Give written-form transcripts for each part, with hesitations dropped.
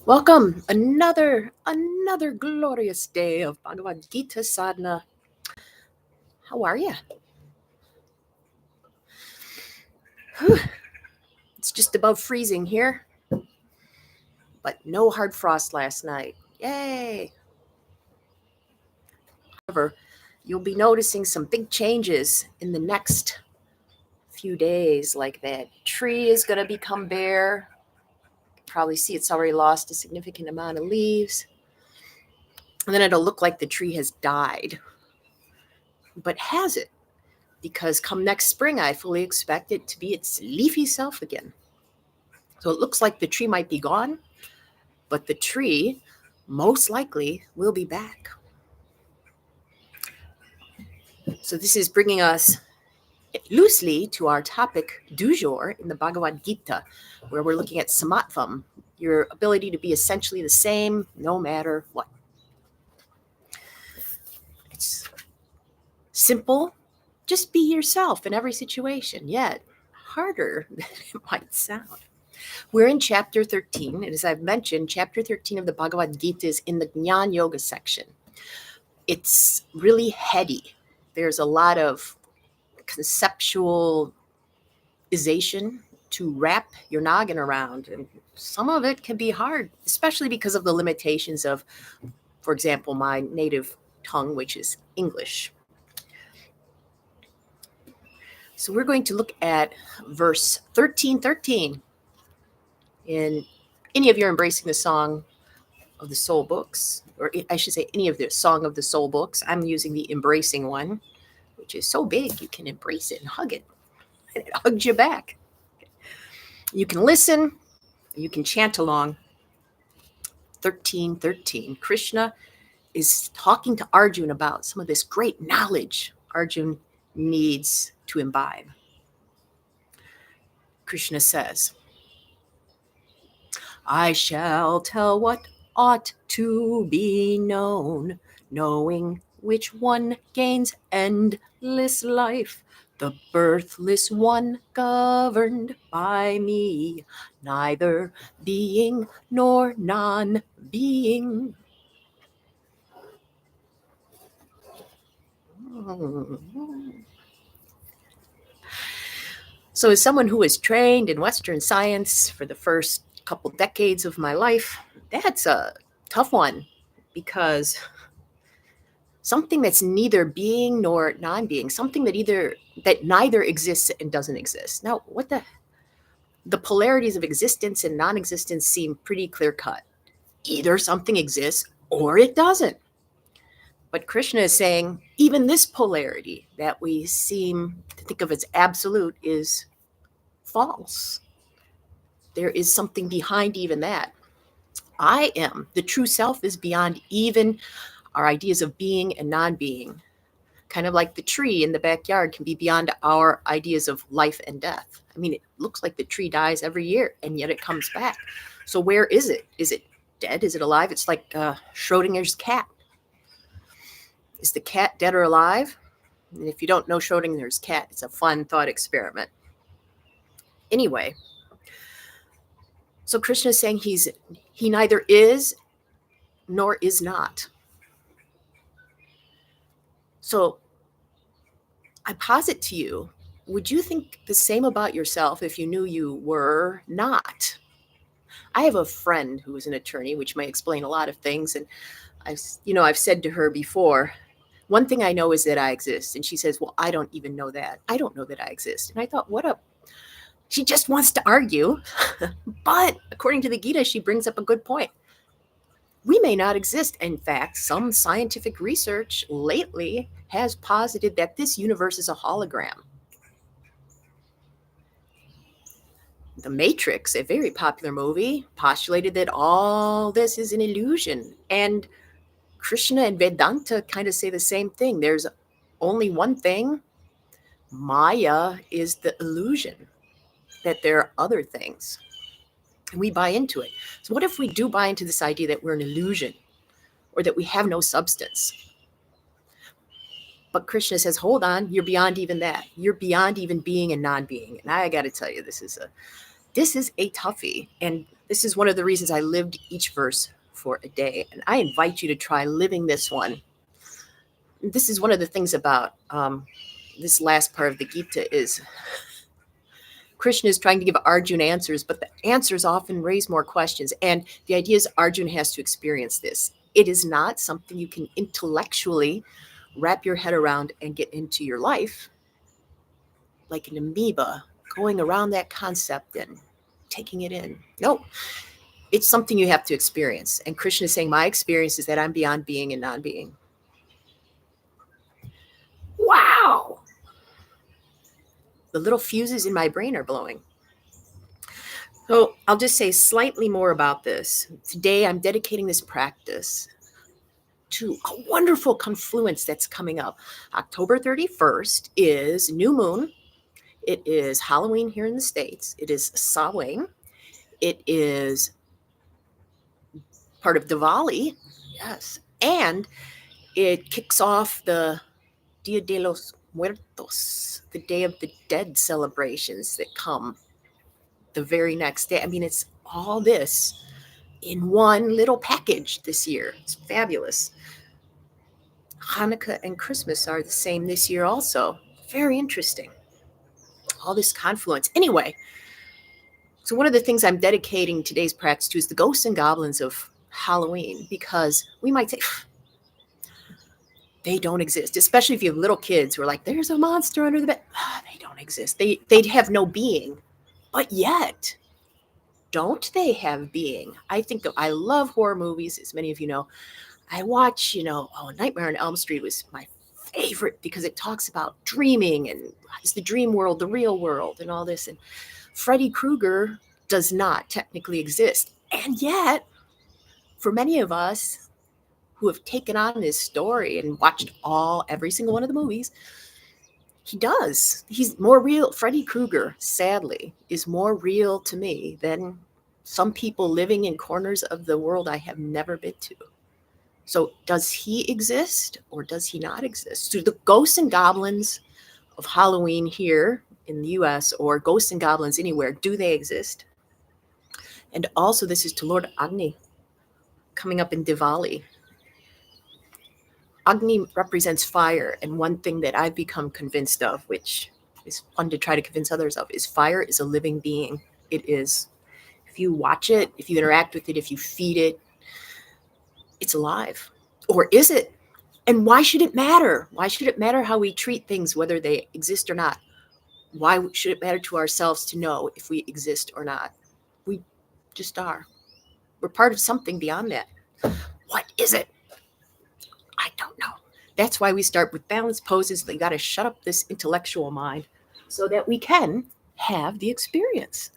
Welcome, another glorious day of Bhagavad Gita Sadhana. How are you? It's just above freezing here, but no hard frost last night. Yay! However, you'll be noticing some big changes in the next few days, like that tree is going to become bare. Probably see it's already lost a significant amount of leaves. And then it'll look like the tree has died. But has it? Because come next spring, I fully expect it to be its leafy self again. So it looks like the tree might be gone, but the tree most likely will be back. So this is bringing us loosely to our topic du jour in the Bhagavad Gita, where we're looking at Samatvam, your ability to be essentially the same no matter what. It's simple, just be yourself in every situation, yet harder than it might sound. We're in chapter 13, and as I've mentioned, chapter 13 of the Bhagavad Gita is in the Jnana Yoga section. It's really heady. There's a lot of conceptualization to wrap your noggin around, and some of it can be hard, especially because of the limitations of, for example, my native tongue, which is English. So we're going to look at verse 13:13. In any of your Embracing the Song of the Soul books, or I should say any of the Song of the Soul books, I'm using the Embracing one, which is so big you can embrace it and hug it. And it hugs you back. You can listen, you can chant along. 13:13. Krishna is talking to Arjuna about some of this great knowledge Arjuna needs to imbibe. Krishna says, I shall tell what ought to be known, knowing which one gains endless life, the birthless one governed by me, neither being nor non-being. So as someone who was trained in Western science for the first couple decades of my life, that's a tough one, because something that's neither being nor non-being, something that neither exists and doesn't exist. Now, what the polarities of existence and non-existence seem pretty clear-cut. Either something exists or it doesn't. But Krishna is saying even this polarity that we seem to think of as absolute is false. There is something behind even that. I am. The true self is beyond even our ideas of being and non-being. Kind of like the tree in the backyard can be beyond our ideas of life and death. I mean, it looks like the tree dies every year, and yet it comes back. So where is it? Is it dead? Is it alive? It's like Schrodinger's cat. Is the cat dead or alive? And if you don't know Schrodinger's cat, it's a fun thought experiment. Anyway, so Krishna is saying he neither is nor is not. So I posit to you, would you think the same about yourself if you knew you were not? I have a friend who is an attorney, which may explain a lot of things. And I've said to her before, one thing I know is that I exist. And she says, well, I don't even know that. I don't know that I exist. And I thought, she just wants to argue. But according to the Gita, she brings up a good point. We may not exist. In fact, some scientific research lately has posited that this universe is a hologram. The Matrix, a very popular movie, postulated that all this is an illusion. And Krishna and Vedanta kind of say the same thing. There's only one thing. Maya is the illusion, that there are other things. And we buy into it. So what if we do buy into this idea that we're an illusion, or that we have no substance? But Krishna says, hold on, you're beyond even that. You're beyond even being and non-being. And I got to tell you, this is This is a toughie. And this is one of the reasons I lived each verse for a day. And I invite you to try living this one. This is one of the things about this last part of the Gita is Krishna is trying to give Arjuna answers, but the answers often raise more questions. And the idea is Arjuna has to experience this. It is not something you can intellectually wrap your head around and get into your life like an amoeba, going around that concept and taking it in. No, it's something you have to experience. And Krishna is saying, my experience is that I'm beyond being and non being. Wow. The little fuses in my brain are blowing. So I'll just say slightly more about this. Today, I'm dedicating this practice to a wonderful confluence that's coming up. October 31st is new moon. It is Halloween here in the States. It is Samhain. It is part of Diwali. Yes. And it kicks off the Dia de los Muertos, the Day of the Dead celebrations that come the very next day. I mean, it's all this in one little package this year. It's fabulous. Hanukkah and Christmas are the same this year also. Very interesting. All this confluence. Anyway, so one of the things I'm dedicating today's practice to is the ghosts and goblins of Halloween, because we might say they don't exist, especially if you have little kids who are like, there's a monster under the bed. They don't exist. They'd have no being. But yet, don't they have being? I love horror movies, as many of you know. I watch, Nightmare on Elm Street was my favorite because it talks about dreaming and is the dream world the real world and all this. And Freddy Krueger does not technically exist. And yet, for many of us who have taken on this story and watched every single one of the movies, he does. He's more real. Freddy Krueger, sadly, is more real to me than some people living in corners of the world I have never been to. So does he exist or does he not exist? Do the ghosts and goblins of Halloween here in the US or ghosts and goblins anywhere, do they exist? And also, this is to Lord Agni coming up in Diwali. Agni represents fire, and one thing that I've become convinced of, which is fun to try to convince others of, is fire is a living being. It is. If you watch it, if you interact with it, if you feed it, it's alive. Or is it? And why should it matter? Why should it matter how we treat things, whether they exist or not? Why should it matter to ourselves to know if we exist or not? We just are. We're part of something beyond that. What is it? I don't know. That's why we start with balanced poses. You got to shut up this intellectual mind so that we can have the experience.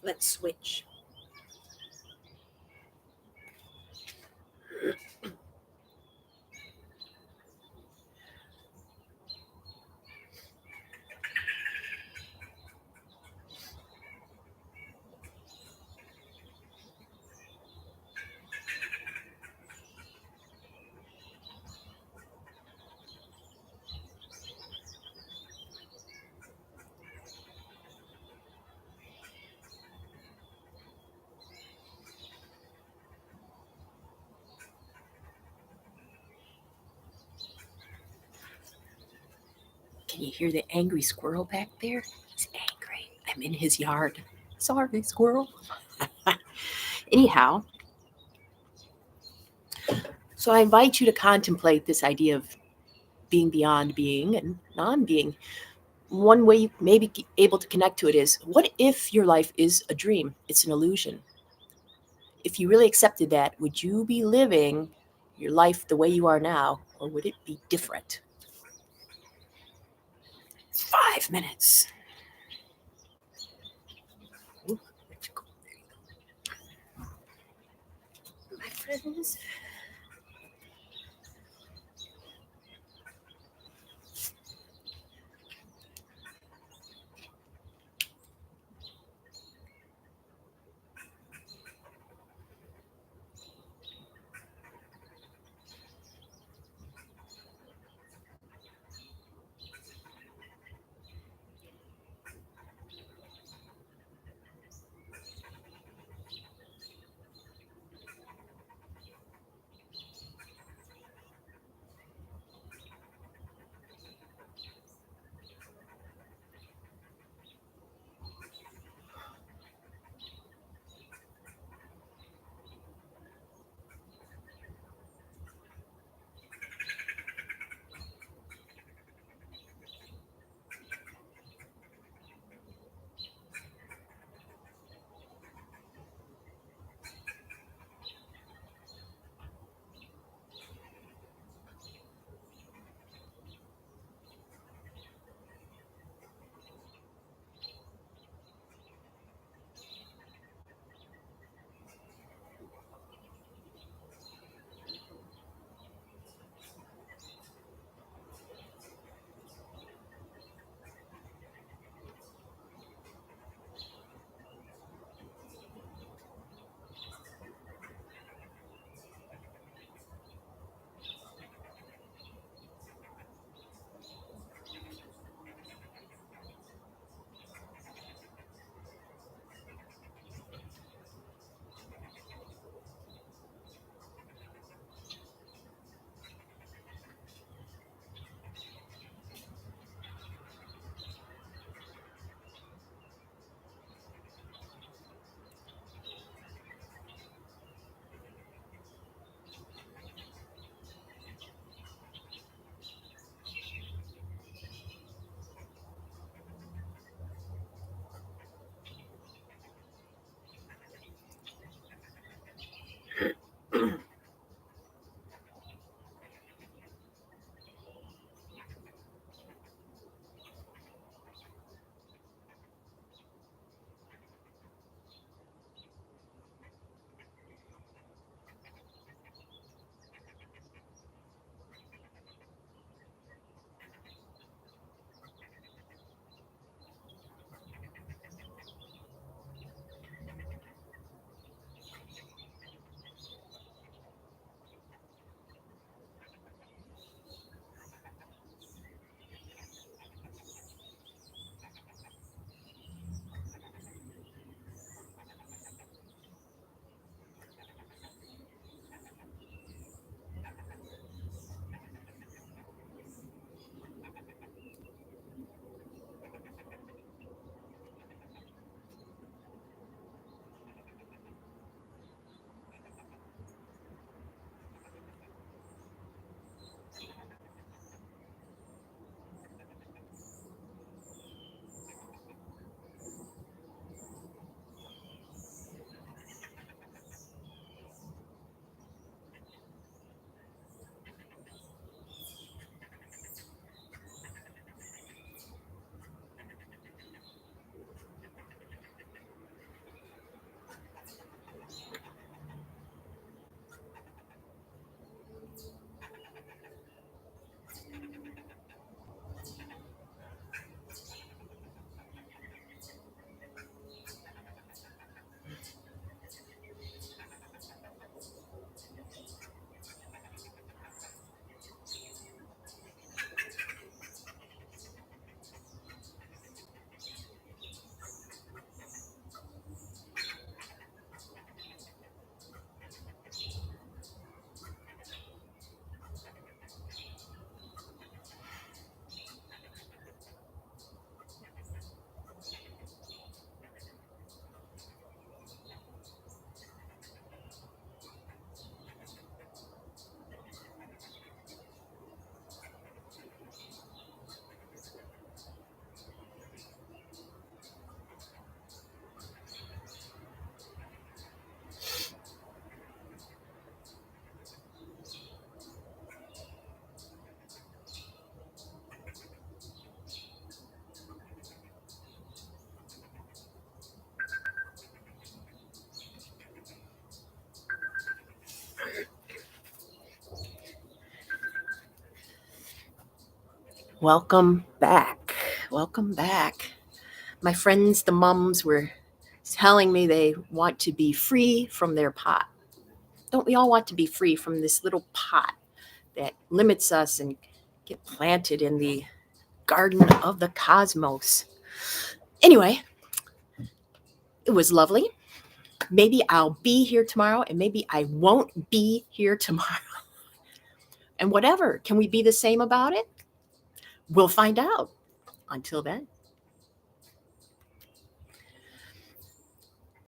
Let's switch. Can you hear the angry squirrel back there? He's angry. I'm in his yard. Sorry, squirrel. Anyhow, so I invite you to contemplate this idea of being beyond being and non being. one way you may be able to connect to it is, what if your life is a dream? It's an illusion. If you really accepted that, would you be living your life the way you are now, or would it be different? 5 minutes. Ooh, where'd you go? My friends. Welcome back. Welcome back. My friends, the mums, were telling me they want to be free from their pot. Don't we all want to be free from this little pot that limits us and get planted in the garden of the cosmos? Anyway, it was lovely. Maybe I'll be here tomorrow and maybe I won't be here tomorrow. And whatever, can we be the same about it? We'll find out. Until then.